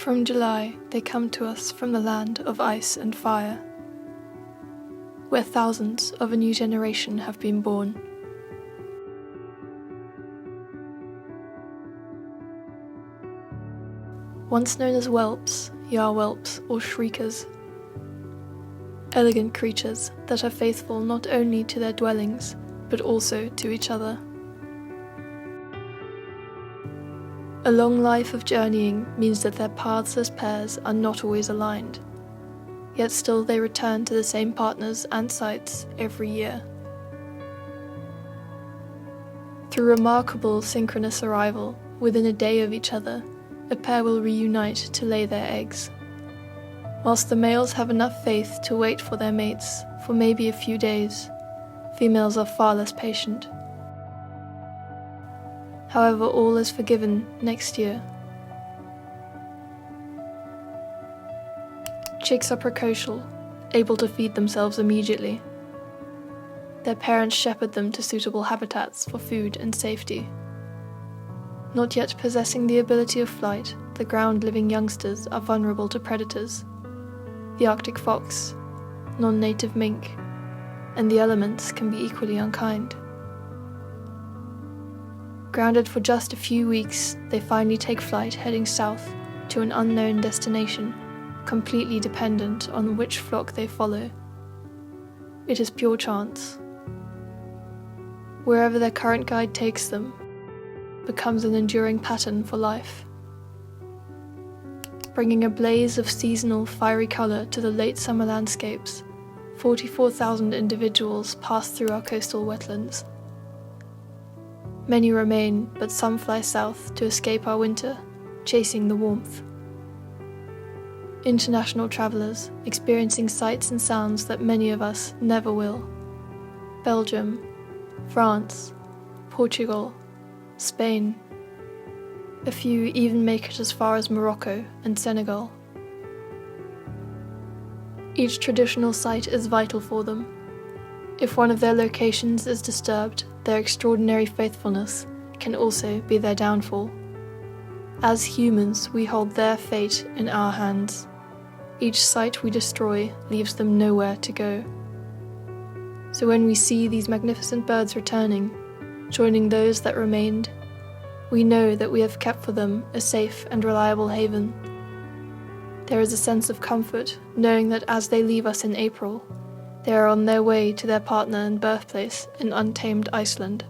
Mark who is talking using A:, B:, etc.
A: From July they come to us from the land of ice and fire, where thousands of a new generation have been born. Once known as whelps, yarwhelps or shriekers, elegant creatures that are faithful not only to their dwellings, but also to each other. A long life of journeying means that their paths as pairs are not always aligned, yet still they return to the same partners and sites every year. Through remarkable synchronous arrival, within a day of each other, a pair will reunite to lay their eggs. Whilst the males have enough faith to wait for their mates for maybe a few days, females are far less patient. However, all is forgiven next year. Chicks are precocial, able to feed themselves immediately. Their parents shepherd them to suitable habitats for food and safety. Not yet possessing the ability of flight, the ground-living youngsters are vulnerable to predators. The Arctic fox, non-native mink, and the elements can be equally unkind. Grounded for just a few weeks, they finally take flight heading south to an unknown destination, completely dependent on which flock they follow. It is pure chance. Wherever their current guide takes them becomes an enduring pattern for life. Bringing a blaze of seasonal fiery colour to the late summer landscapes, 44,000 individuals pass through our coastal wetlands. Many remain, but some fly south to escape our winter, chasing the warmth. International travellers experiencing sights and sounds that many of us never will. Belgium, France, Portugal, Spain. A few even make it as far as Morocco and Senegal. Each traditional site is vital for them. If one of their locations is disturbed, their extraordinary faithfulness can also be their downfall. As humans, we hold their fate in our hands. Each site we destroy leaves them nowhere to go. So when we see these magnificent birds returning, joining those that remained, we know that we have kept for them a safe and reliable haven. There is a sense of comfort knowing that as they leave us in April, they are on their way to their partner and birthplace in untamed Iceland.